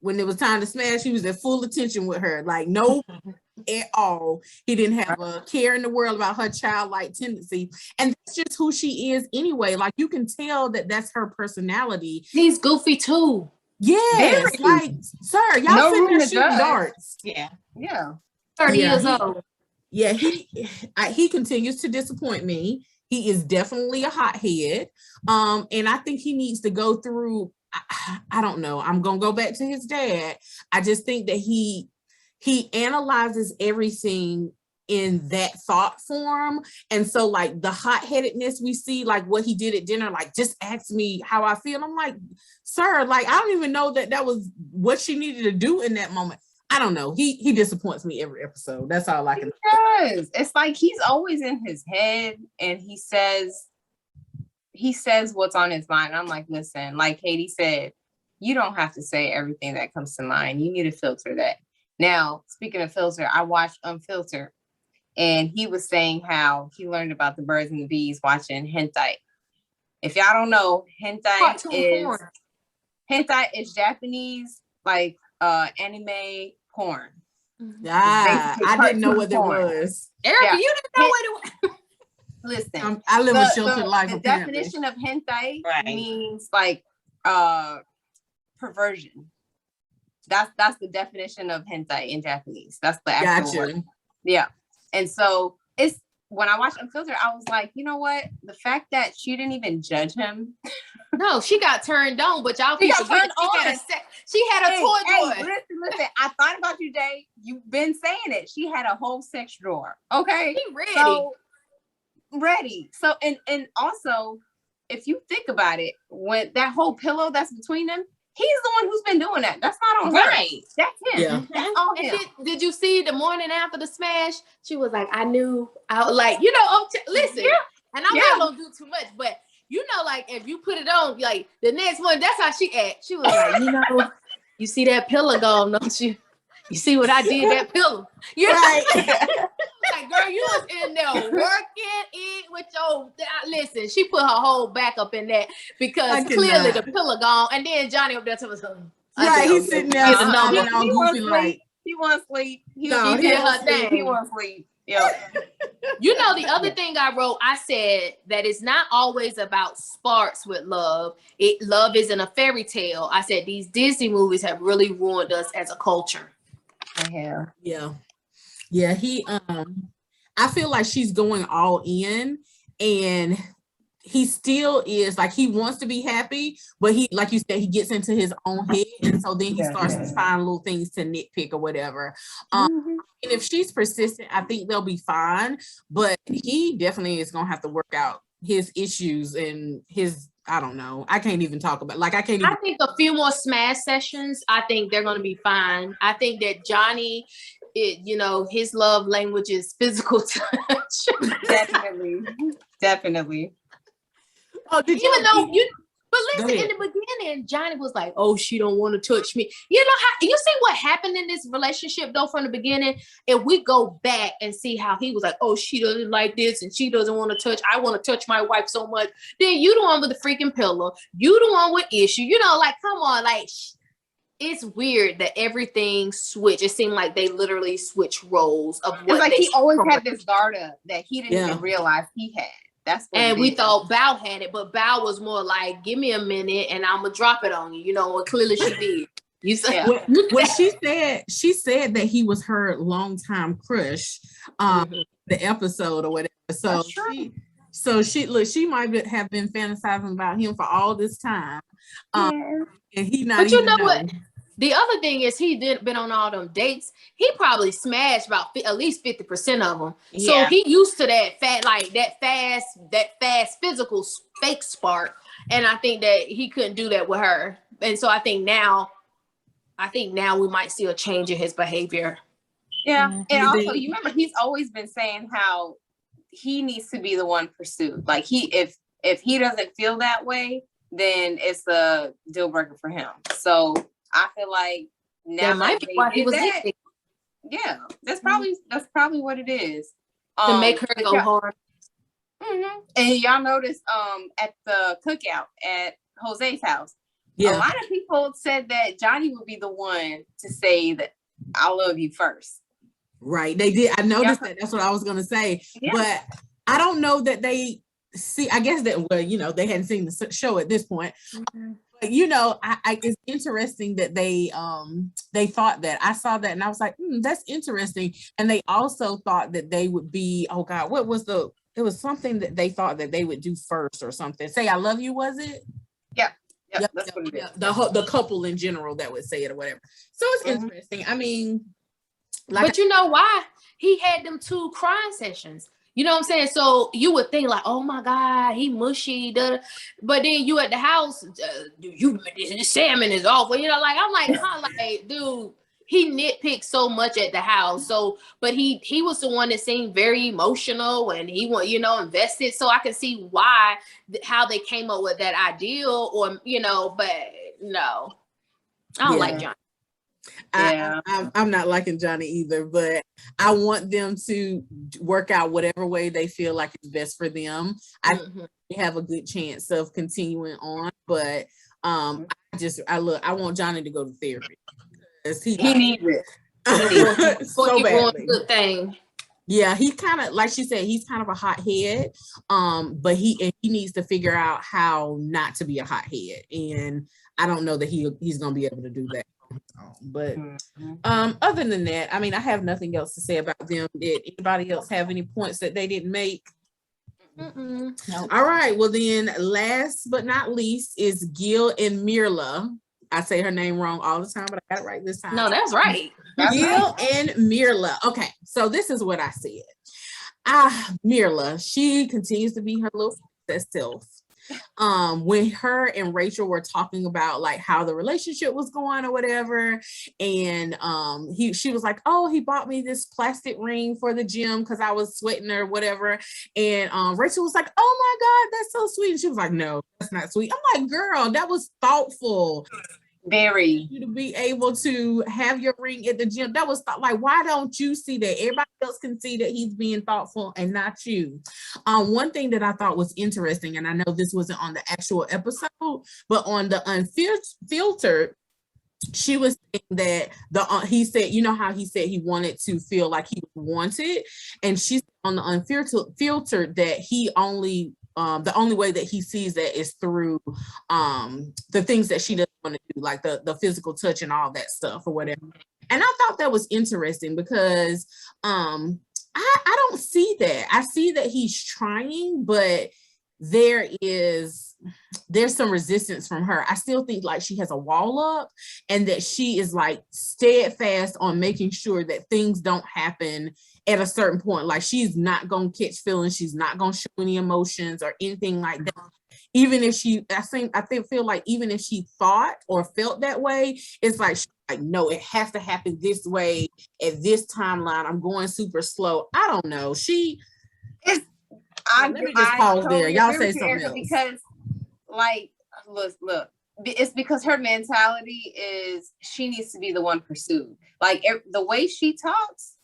when it was time to smash, he was at full attention with her, like no at all. He didn't have a care in the world about her childlike tendency, and that's just who she is anyway. Like you can tell that that's her personality. He's goofy too. Yes, like sir, y'all sitting there shooting darts. Yeah. 30 years old. Yeah, he continues to disappoint me. He is definitely a hothead, and I think he needs to go through. I don't know. I'm gonna go back to his dad. I just think that he analyzes everything in that thought form. And so like the hot-headedness we see, like what he did at dinner, like just ask me how I feel. I'm like, sir, like I don't even know that was what she needed to do in that moment. I don't know. He disappoints me every episode. That's all I can say. It's like he's always in his head, and he says what's on his mind. I'm like, listen, like Katie said, you don't have to say everything that comes to mind. You need to filter that. Now, speaking of filter, I watched Unfiltered, and he was saying how he learned about the birds and the bees watching hentai. If y'all don't know, hentai is Japanese, like anime porn. I didn't know what it was. Erica, you didn't know what it was. Listen, I live a sheltered life. The definition of hentai means like perversion. That's the definition of hentai in Japanese. That's the actual word. Yeah. And so it's when I watched Unfiltered, I was like, you know what? The fact that she didn't even judge him. No, she got turned on, but y'all she got turned on. She had a toy drawer. Listen. I thought about you, Jay. You've been saying it. She had a whole sex drawer. Okay. She ready. So ready. So and also, if you think about it, when that whole pillow that's between them, he's the one who's been doing that. That's not on her. That's him. Yeah. That's all him. Did you see the morning after the smash? She was like, I knew. I was like, you know, listen. Yeah. And I'm not gonna do too much, but you know, like if you put it on, like the next one, that's how she act. She was like, you know, you see that pillow gone, don't you? You see what I did that pillow? You're right. Like, girl, you was in there working it with your. Listen, she put her whole back up in that because clearly the pillow gone, and then Johnny up there to us. Right, he's sitting there. He wants sleep. He wants sleep. He did her thing. He wants sleep. Yeah. You know, the other thing I wrote, I said that it's not always about sparks with love. Love isn't a fairy tale. I said these Disney movies have really ruined us as a culture. Yeah. He I feel like she's going all in, and he still is like, he wants to be happy, but he, like you said, he gets into his own head, and so then he starts to find little things to nitpick or whatever. And if she's persistent, I think they'll be fine, but he definitely is gonna have to work out his issues and his, I don't know, I can't even talk about, like, I think a few more smash sessions, I think they're gonna be fine. I think that Johnny, you know, his love language is physical touch. Definitely. Oh, but listen, in the beginning, Johnny was like, "Oh, she don't want to touch me." You know how you see what happened in this relationship though from the beginning. If we go back and see how he was like, "Oh, she doesn't like this and she doesn't want to touch. I want to touch my wife so much." Then you the one with the freaking pillow. You the one with issue. You know, like, come on, like. It's weird that everything switched. It seemed like they literally switched roles of what. It's like he always had this guard up that he didn't even realize he had. That's what and we thought Bao had it, but Bao was more like, "Give me a minute, and I'm gonna drop it on you." You know, what clearly she did. You said when she said that he was her longtime crush, the episode or whatever. So she might have been fantasizing about him for all this time, and he not. But you know what? The other thing is he been on all them dates. He probably smashed about at least 50% of them. Yeah. So he used to that fast physical fake spark. And I think that he couldn't do that with her. And so I think now we might see a change in his behavior. Yeah. And also, you remember he's always been saying how he needs to be the one pursued. Like if he doesn't feel that way, then it's a deal breaker for him. So I feel like now that might be why he was that, yeah, that's probably what it is. To make her go hard. Mm-hmm. And y'all noticed at the cookout at Jose's house, a lot of people said that Johnny would be the one to say that I love you first. Right. They did. I noticed that. That's what I was gonna say. Yeah. But I don't know that they see, I guess that, well, you know, they hadn't seen the show at this point. Mm-hmm. You know, it's interesting that they thought that. I saw that and I was like, that's interesting. And they also thought that they would be, oh God, it was something that they thought that they would do first or something. Say I love you, was it? Yep, that's what it is. The couple in general that would say it or whatever. So it's interesting. I mean, but you know why? He had them 2 crying sessions. You know what I'm saying? So you would think like, oh my God, he mushy. But then you at the house, this salmon is awful. You know, like, I'm like, dude, he nitpicked so much at the house. So, but he was the one that seemed very emotional and he invested. So I can see how they came up with that ideal but no, I don't like John. I'm not liking Johnny either, but I want them to work out whatever way they feel like is best for them. I have a good chance of continuing on, but I want Johnny to go to therapy because he needs it so badly. Good thing. Yeah, he kind of, like she said, he's kind of a hothead, but he needs to figure out how not to be a hothead, and I don't know that he's gonna be able to do that. But other than that, I mean, I have nothing else to say about them. Did anybody else have any points that they didn't make? No. All right, well then, last but not least is Gil and Mirla. I say her name wrong all the time, but I got it right this time. No, that's right. Gil and Mirla. Okay, so this is what I said. Mirla, she continues to be her little self. When her and Rachel were talking about like how the relationship was going or whatever, and she was like, oh, he bought me this plastic ring for the gym because I was sweating or whatever, and Rachel was like, oh my God, that's so sweet, and she was like, no, that's not sweet. I'm like, girl, that was thoughtful. Very. You to be able to have your ring at the gym. That was like, why don't you see that? Everybody else can see that he's being thoughtful and not you. One thing that I thought was interesting, and I know this wasn't on the actual episode, but on the Unfiltered, she was saying that he said, you know how he said he wanted to feel like he was wanted, and she's on the Unfiltered that he only the only way that he sees that is through the things that she doesn't want to do, like the physical touch and all that stuff or whatever. And I thought that was interesting because I don't see that. I see that he's trying, but there's some resistance from her. I still think like she has a wall up, and that she is like steadfast on making sure that things don't happen at a certain point. Like she's not gonna catch feelings, she's not gonna show any emotions or anything like that. Even if she, feel like even if she thought or felt that way, it's like no, it has to happen this way at this timeline. I'm going super slow. I don't know. Let me just pause there. Y'all say something else. Because, like, look, it's because her mentality is she needs to be the one pursued. Like, the way she talks,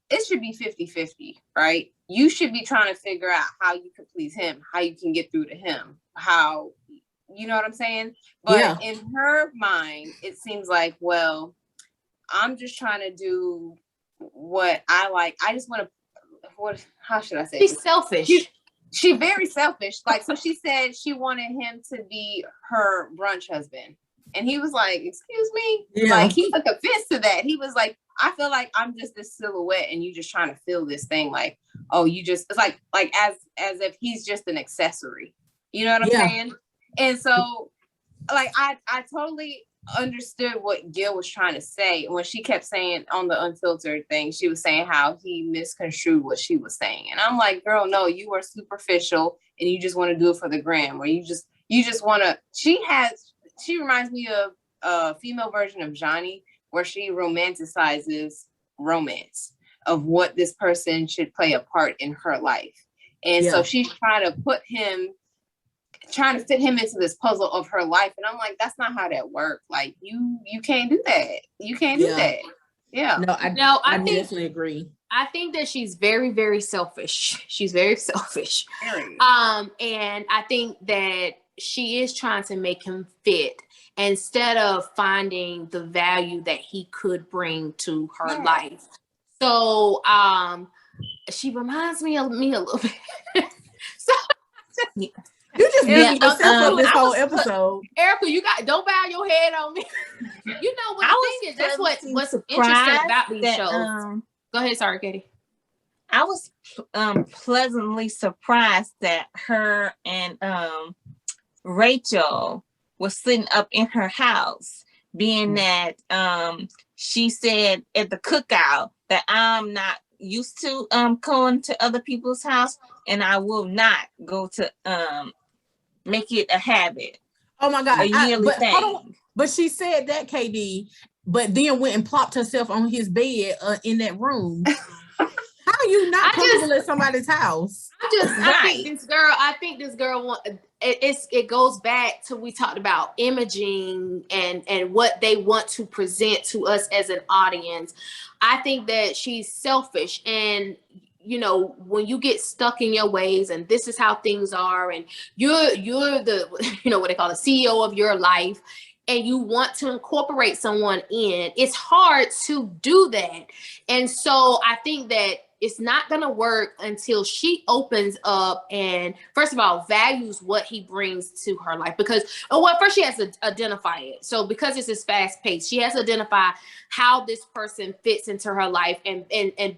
it should be 50-50, right? You should be trying to figure out how you can please him, how you can get through to him, how, you know what I'm saying? But in her mind, it seems like, well, I'm just trying to do what I like. I just want to, how should I say? She's selfish. She's very selfish. Like, so she said she wanted him to be her brunch husband. And he was like, excuse me? Yeah. Like, he took offense to that. He was like, I feel like I'm just this silhouette and you just trying to fill this thing. Like, oh, you just, it's like as if he's just an accessory. You know what I'm saying? And so, like, I totally understood what Gil was trying to say when she kept saying on the Unfiltered thing, she was saying how he misconstrued what she was saying. And I'm like, girl, no, you are superficial and you just want to do it for the gram, or you just want to, she reminds me of a female version of Johnny, where she romanticizes romance of what this person should play a part in her life. And so she's trying to fit him into this puzzle of her life. And I'm like, that's not how that works. Like, you can't do that. You can't do that. Yeah. No, I definitely agree. I think that she's very, very selfish. She's very selfish. Very. And I think that she is trying to make him fit instead of finding the value that he could bring to her life. So she reminds me of me a little bit. So you just beat yourself up this whole episode. Erica, don't bow your head on me. You know what the thing is, that's what's interesting about these shows. Go ahead, sorry, Katie. I was pleasantly surprised that her and Rachel was sitting up in her house, being that she said at the cookout that I'm not used to going to other people's house, and I will not go to make it a habit. Oh my God. A yearly thing. But she said that, KD, but then went and plopped herself on his bed in that room. How are you not comfortable at somebody's house? I think this girl it goes back to, we talked about imaging and what they want to present to us as an audience. I think that she's selfish, and you know, when you get stuck in your ways and this is how things are, and you're the, you know, what they call the CEO of your life, and you want to incorporate someone in, it's hard to do that. And so I think that it's not going to work until she opens up and, first of all, values what he brings to her life. Because, first she has to identify it. So because this is fast paced, she has to identify how this person fits into her life and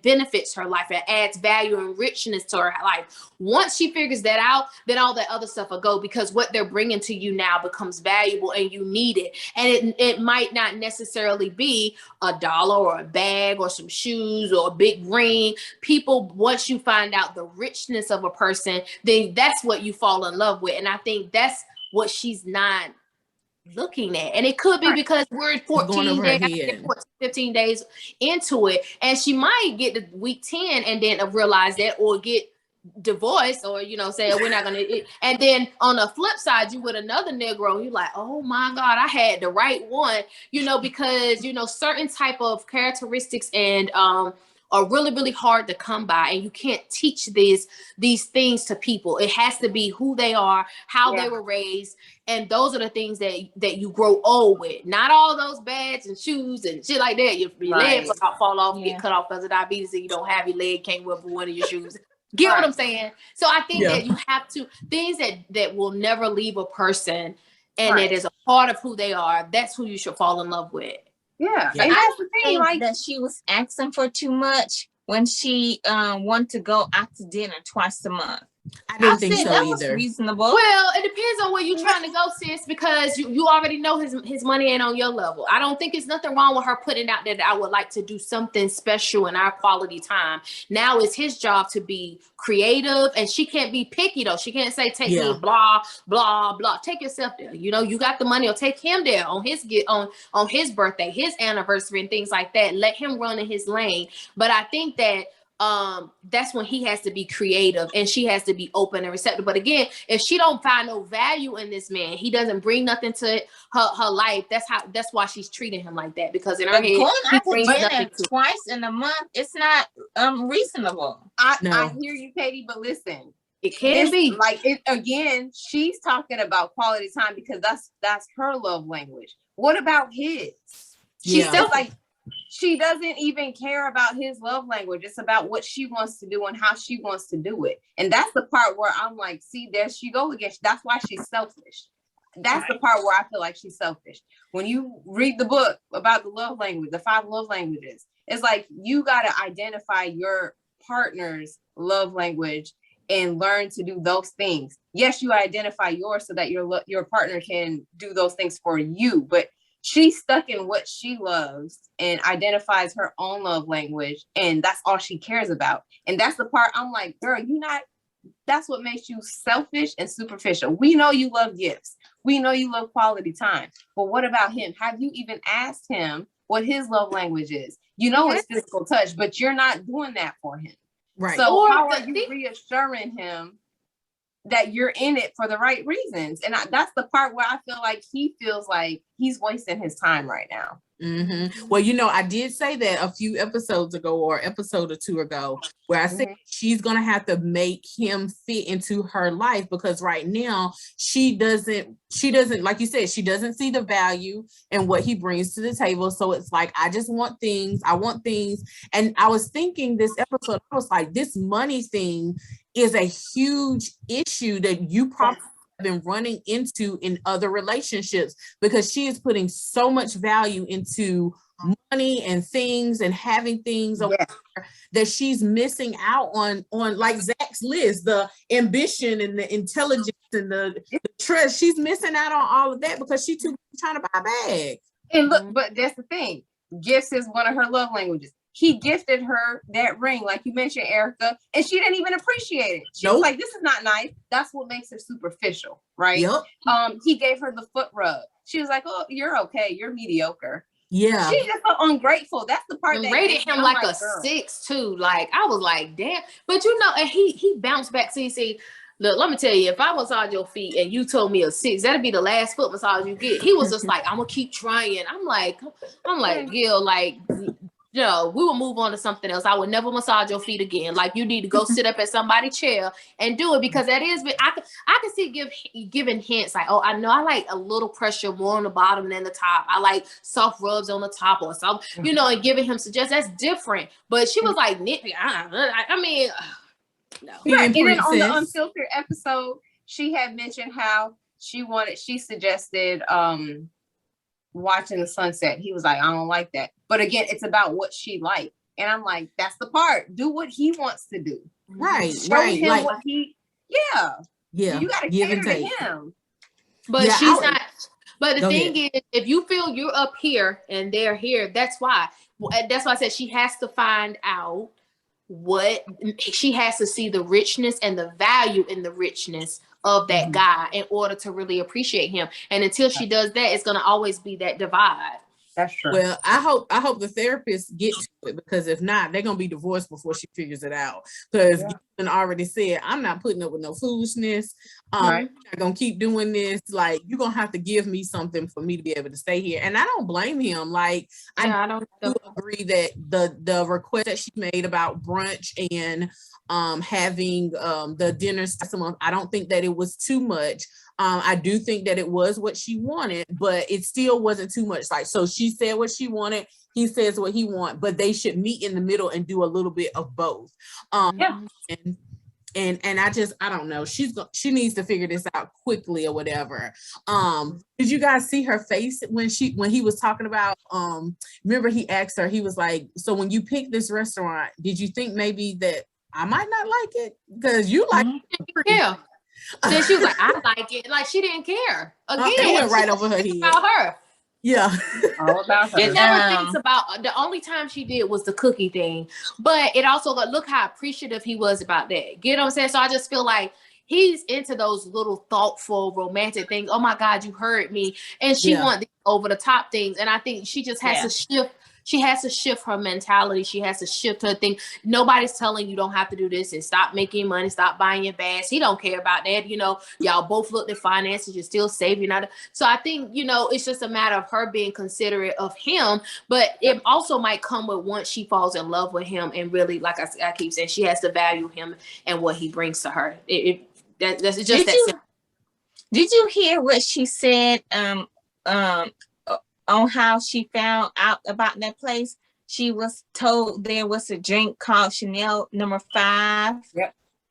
benefits her life and adds value and richness to her life. Once she figures that out, then all that other stuff will go, because what they're bringing to you now becomes valuable and you need it. And it might not necessarily be $1 or a bag or some shoes or a big ring. people, once you find out the richness of a person, then that's what you fall in love with. And I think that's what she's not looking at. And it could be because we're 14 days, 15 days into it, and she might get to week 10 and then realize that, or get divorced, or say we're not gonna. And then on the flip side, you with another Negro, you like, oh my God, I had the right one, because certain type of characteristics and are really, really hard to come by, and you can't teach these things to people. It has to be who they are, how they were raised, and those are the things that you grow old with. Not all those bags and shoes and shit like that. Your leg fall off, get cut off because of diabetes, and you don't have your leg, can't wear one of your shoes. Get what I'm saying? So I think that you have to, things that will never leave a person, and that is a part of who they are. That's who you should fall in love with. Yeah. And that's the thing, like that she was asking for too much when she wanted to go out to dinner twice a month. I didn't think so that either. Was reasonable. Well, it depends on where you're trying to go, sis, because you already know his money ain't on your level. I don't think it's nothing wrong with her putting out that I would like to do something special in our quality time. Now it's his job to be creative, and she can't be picky though. She can't say take me blah blah blah. Take yourself there. You got the money, or take him there on his on his birthday, his anniversary, and things like that. Let him run in his lane. But I think that that's when he has to be creative, and she has to be open and receptive. But again, if she don't find no value in this man, he doesn't bring nothing to her life. That's why she's treating him like that, because in her head, going out to dinner twice in a month, it's not reasonable. I hear you, Katie, but listen, it can be like it again. She's talking about quality time because that's her love language. What about his? She's still like, she doesn't even care about his love language. It's about what she wants to do and how she wants to do it. And that's the part where I'm like, see, there she go again. That's why she's selfish. That's the part where I feel like she's selfish. When you read the book about the love language, the 5 love languages, it's like you got to identify your partner's love language and learn to do those things. Yes, you identify yours so that your partner can do those things for you, but she's stuck in what she loves and identifies her own love language, and that's all she cares about. And that's the part I'm like, girl, that's what makes you selfish and superficial. We know you love gifts. We know you love quality time. But what about him? Have you even asked him what his love language is? It's physical touch, but you're not doing that for him. Right. So how are you reassuring him that you're in it for the right reasons? And that's the part where I feel like he feels like he's wasting his time right now. Mm-hmm. Well, I did say that a few episodes ago, or episode or 2 ago, where I said she's going to have to make him fit into her life, because right now she doesn't, like you said, she doesn't see the value in what he brings to the table. So it's like, I want things. And I was thinking this episode, I was like, this money thing is a huge issue that you probably been running into in other relationships, because she is putting so much value into money and things and having things that she's missing out on like Zach's list, the ambition and the intelligence and the trust. She's missing out on all of that because she's too trying to buy a bag. And look, but that's the thing. Gifts is one of her love languages. He gifted her that ring, like you mentioned, Erica, and she didn't even appreciate it. She was like, this is not nice. That's what makes her superficial, right? He gave her the foot rub. She was like, oh, you're okay. You're mediocre. Yeah. She just felt ungrateful. That's the part that rated him like a 6 too. Like, I was like, damn. But and he bounced back. See, look, let me tell you, if I massage your feet and you told me a 6, that'd be the last foot massage you get. He was just like, I'm gonna keep trying. I'm like, Gil, like, we will move on to something else. I would never massage your feet again. Like, you need to go sit up at somebody's chair and do it, because that is, I can see giving hints like, oh, I know I like a little pressure more on the bottom than the top. I like soft rubs on the top or something, and giving him suggestions. That's different. But she was like, nitpicky. I mean, no. Right. And then on the Unfiltered episode, she had mentioned how she suggested watching the sunset. He was like, I don't like that. But again, it's about what she liked. And I'm like, that's the part. Do what he wants to do. Right. Show him like, what he, you got to cater to him. But she's not. But the thing is, if you feel you're up here and they're here, that's why. That's why I said she has to find out what she has to see the richness and the value in the richness of that guy in order to really appreciate him. And until she does that, it's going to always be that divide. That's true. Well, I hope the therapists get to it, because if not, they're gonna be divorced before she figures it out. Because Gillian already said, I'm not putting up with no foolishness. I'm not gonna keep doing this. Like, you're gonna have to give me something for me to be able to stay here. And I don't blame him. Like, I don't agree that the request that she made about brunch and having the dinner twice a month, I don't think that it was too much. I do think that it was what she wanted, but it still wasn't too much. Like, so she said what she wanted, he says what he wants, but they should meet in the middle and do a little bit of both. And I don't know. She needs to figure this out quickly or whatever. Did you guys see her face when he was talking about, remember he asked her, he was like, so when you picked this restaurant, did you think maybe that I might not like it? Because you like it. Yeah. Then she was like, I like it. Like, she didn't care. Again, it went right over her head. About her. Yeah. All about her. She never thinks about, the only time she did was the cookie thing. But it also, look how appreciative he was about that. You know what I'm saying? So I just feel like he's into those little thoughtful, romantic things. Oh my God, you heard me. And she wants the over the top things. And I think she just has to shift. She has to shift her mentality. She has to shift her thing. Nobody's telling you don't have to do this and stop making money, stop buying your bags. He don't care about that. You know, y'all both looked at finances. You're still saving. So I think, you know, it's just a matter of her being considerate of him. But it also might come with once she falls in love with him and really, like I keep saying, she has to value him and what he brings to her. That's just that. Did you hear what she said? On how she found out about that place? She was told there was a drink called Chanel No. 5.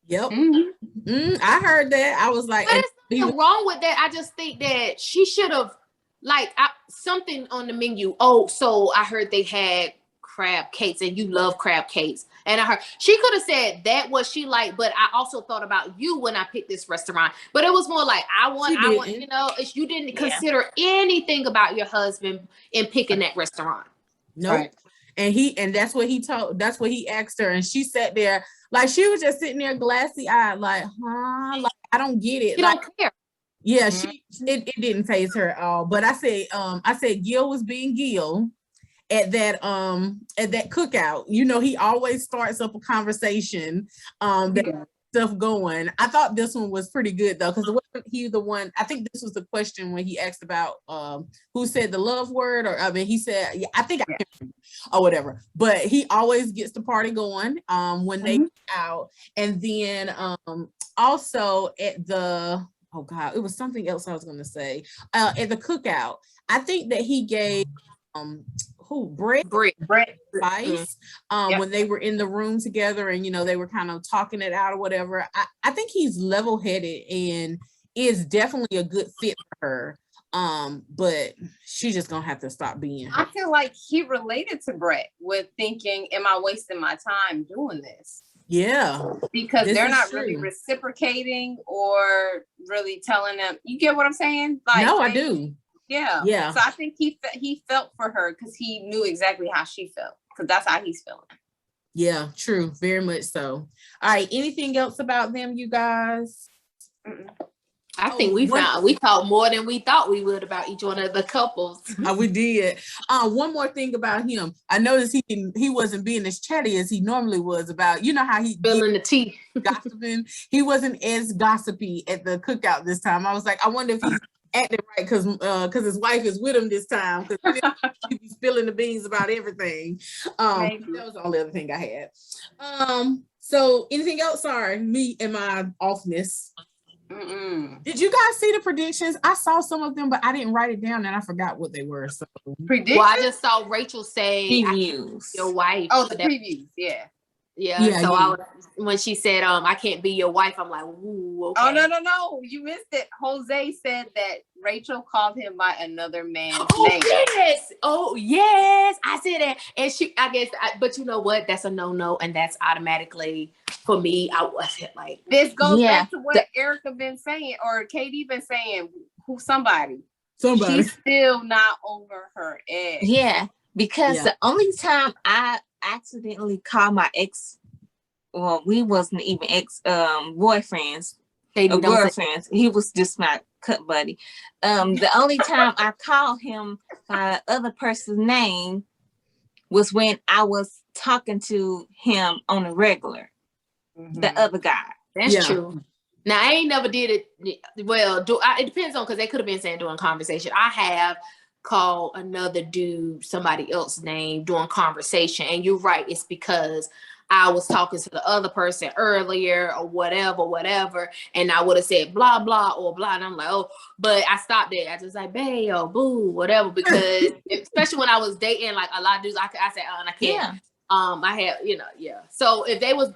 Yep. I heard that. I was like, there's nothing wrong with that. I just think that she should have, like, something on the menu. Oh, so I heard they had crab cakes and you love crab cakes. And I heard she could have said that what she liked, but I also thought about you when I picked this restaurant. But it was more like, I want, you know, you didn't consider anything about your husband in picking that restaurant. No. Nope. Right. And that's what he asked her. And she sat there, like, she was just sitting there glassy eyed, like, huh? Like, I don't get it. You like, don't care. Yeah, it didn't faze her at all. But I said Gil was being Gil. At that cookout, you know, he always starts up a conversation, stuff going. I thought this one was pretty good though, because wasn't he the one? I think this was the question when he asked about who said the love word, or I mean, he said, I think I can't remember, or whatever. But he always gets the party going when they get out, and then also at the it was something else I was going to say at the cookout. I think that he gave Brett advice when they were in the room together, and you know, they were kind of talking it out or whatever. I think he's level-headed and is definitely a good fit for her, but she's just gonna have to stop being her. I feel like he related to Brett with thinking, am I wasting my time doing this? Yeah, because they're not really reciprocating or really telling them. You get what I'm saying? Like, no, I do. Yeah. So I think he felt for her because he knew exactly how she felt, because that's how he's feeling. Yeah, true. Very much so. All right. Anything else about them, you guys? I think we thought more than we thought we would about each one of the couples. We did. One more thing about him. I noticed he wasn't being as chatty as he normally was about, you know how he spilling the tea, gossiping. He wasn't as gossipy at the cookout this time. I was like, I wonder if he's acting right because his wife is with him this time, because he'd be spilling the beans about everything. That was the only other thing I had. So anything else? Sorry, me and my offness. Did you guys see the predictions? I saw some of them, but I didn't write it down and I forgot what they were. So predictions? Well, I just saw Rachel say previews. Your wife. Oh, the previews, yeah. When she said, I can't be your wife, I'm like, ooh, okay. Oh, no. You missed it. Jose said that Rachel called him by another man's name. Yes. Oh, yes. I said that. And but you know what? That's a no, and that's automatically, for me, I wasn't like. This goes back to what Erica been saying, or Katie been saying, somebody. She's still not over her ex. Yeah, because the only time I accidentally called my ex well, we wasn't even boyfriends Katie, or girlfriends. He was just my cut buddy. The only time I called him by other person's name was when I was talking to him on a regular, the other guy. That's true. Now I ain't never did it. Well, it depends on, because they could have been saying during conversation. I have called another dude somebody else's name during conversation, and you're right. It's because I was talking to the other person earlier or whatever, and I would have said blah, blah, or blah. And I'm like, oh, but I stopped there. I just like, babe, or boo, whatever, because especially when I was dating, like a lot of dudes, I said, oh, and I can't. Yeah. I had, So if it was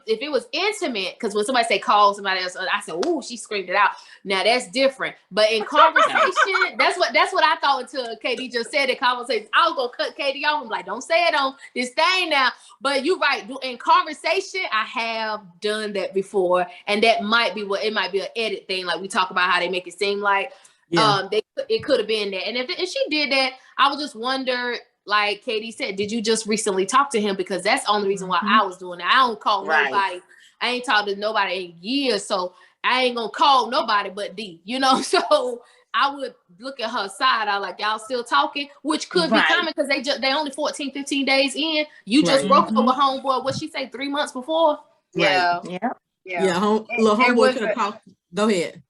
intimate, because when somebody say call somebody else, I said, oh, she screamed it out. Now that's different. But in conversation, that's what I thought until Katie just said it. Conversation, I was gonna cut Katie off. I'm like, don't say it on this thing now. But you're right. In conversation, I have done that before, and that might be it might be an edit thing, like we talk about how they make it seem like it could have been that. And if she did that, I would just wonder. Like Katie said, did you just recently talk to him? Because that's the only reason why I was doing it. I don't call nobody. I ain't talked to nobody in years, so I ain't gonna call nobody but D. So I would look at her side. I like, y'all still talking, which could be common because they only 14, 15 days in. You just broke up with homeboy. What she say 3 months before? Yeah. Little homeboy could have talked. Go ahead.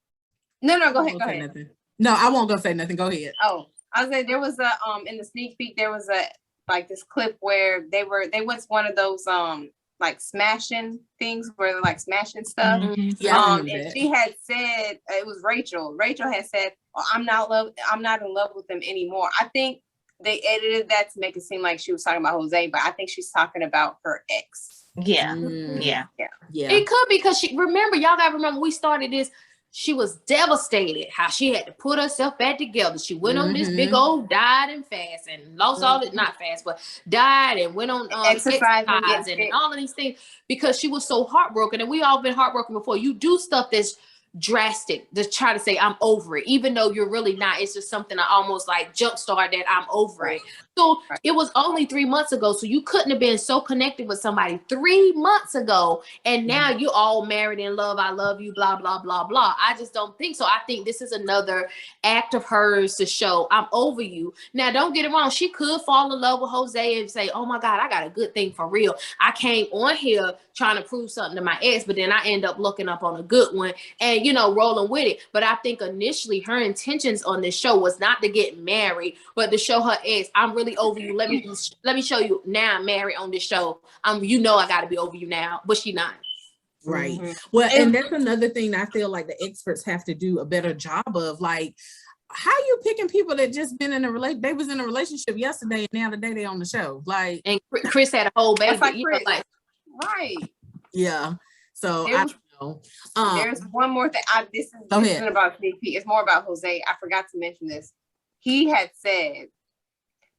No, go ahead. No, I won't go say nothing. Go ahead. Oh. I was saying there was a in the sneak peek there was a like this clip where they went one of those like smashing things where they're like smashing stuff. And she had said it was Rachel. Rachel had said, oh, I'm not in love with them anymore. I think they edited that to make it seem like she was talking about Jose, but I think she's talking about her ex. Yeah. It could be because y'all gotta remember we started this. She was devastated how she had to put herself back together. She went on this big old diet and fast and lost all it, not fast, but died and went on exercise and all of these things because she was so heartbroken. And we all been heartbroken before. You do stuff that's drastic to try to say I'm over it, even though you're really not. It's just something I almost like jumpstart that I'm over it. So it was only 3 months ago. So you couldn't have been so connected with somebody 3 months ago. And now you're all married in love. I love you, blah, blah, blah, blah. I just don't think so. I think this is another act of hers to show I'm over you. Now, don't get it wrong. She could fall in love with Jose and say, oh my God, I got a good thing for real. I came on here trying to prove something to my ex, but then I end up looking up on a good one and, rolling with it. But I think initially her intentions on this show was not to get married, but to show her ex, I'm really over you. Let me show you now I'm married on this show. I got to be over you now, but she not. Right. Well, and that's another thing I feel like the experts have to do a better job of. Like, how you picking people that just been in a relationship? They was in a relationship yesterday, and now today they on the show. Like, and Chris had a whole baby. Right. Yeah. So I don't know. There's one more thing. This isn't about sneak peek. It's more about Jose. I forgot to mention this. He had said,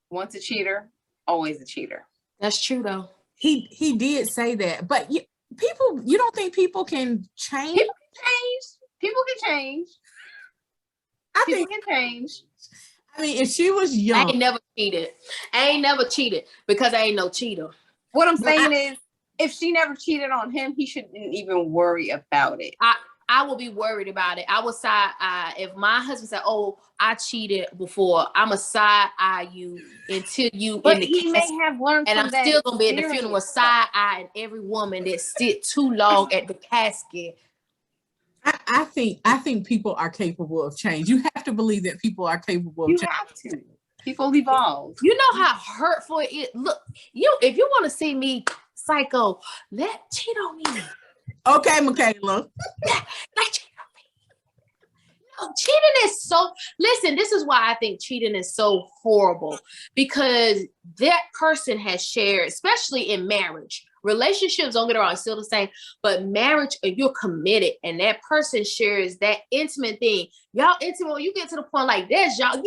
once a cheater, always a cheater. That's true, though. He did say that, but you don't think people can change? People can change. People can change. I mean, if she was young, I ain't never cheated because I ain't no cheater. What I'm saying is, if she never cheated on him, he shouldn't even worry about it. I will be worried about it. I will side eye. If my husband said, oh, I cheated before, I'm a side eye you until you but in the he may have learned and from I'm that still going to be at the funeral side eyeing every woman that sit too long at the casket. I think people are capable of change. You have to believe that people are capable of change. You have to. People evolve. You know how hurtful it is. Look, if you want to see me psycho, cheat on me. Okay, Michaela. Cheating is listen, this is why I think cheating is so horrible, because that person has shared, especially in marriage. Relationships, don't get it wrong, still the same, but marriage, you're committed, and that person shares that intimate thing. Y'all intimate, when you get to the point like this, y'all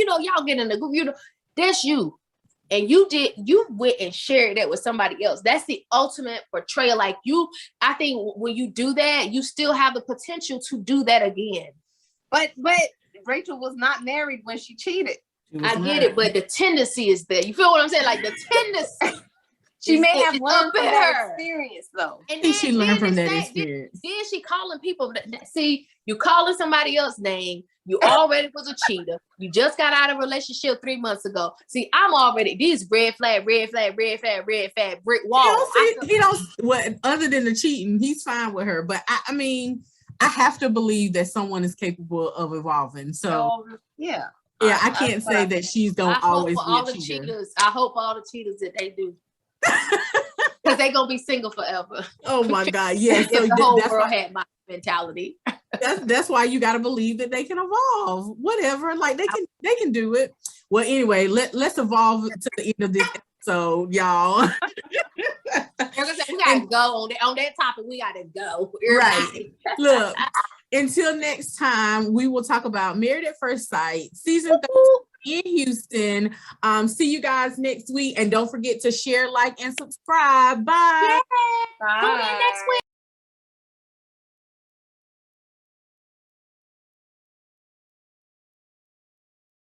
get in the group, that's you. And you went and shared that with somebody else. That's the ultimate portrayal. Like I think when you do that, you still have the potential to do that again. But Rachel was not married when she cheated. I get it, but the tendency is there. You feel what I'm saying? Like the tendency. She may have learned from that experience, though. And then she learned from that experience. Then she calling people. See, you calling somebody else's name. You already was a cheater. You just got out of a relationship 3 months ago. See, I'm already these red flag, brick wall. He don't. What other than the cheating, he's fine with her. But I mean, I have to believe that someone is capable of evolving. So yeah. Yeah, I can't say that she's gonna always be all a the cheater. cheaters. I hope all the cheaters that they do, because they gonna be single forever. Oh my God, yes. So the whole world had my mentality. That's why you got to believe that they can evolve. Whatever, like they can do it. Well, anyway, let's evolve to the end of this episode, y'all. We gotta go on that topic. We gotta go. Right. Look. Until next time, we will talk about Married at First Sight, season 3 in Houston. See you guys next week. And don't forget to share, like, and subscribe. Bye. Tune in next week.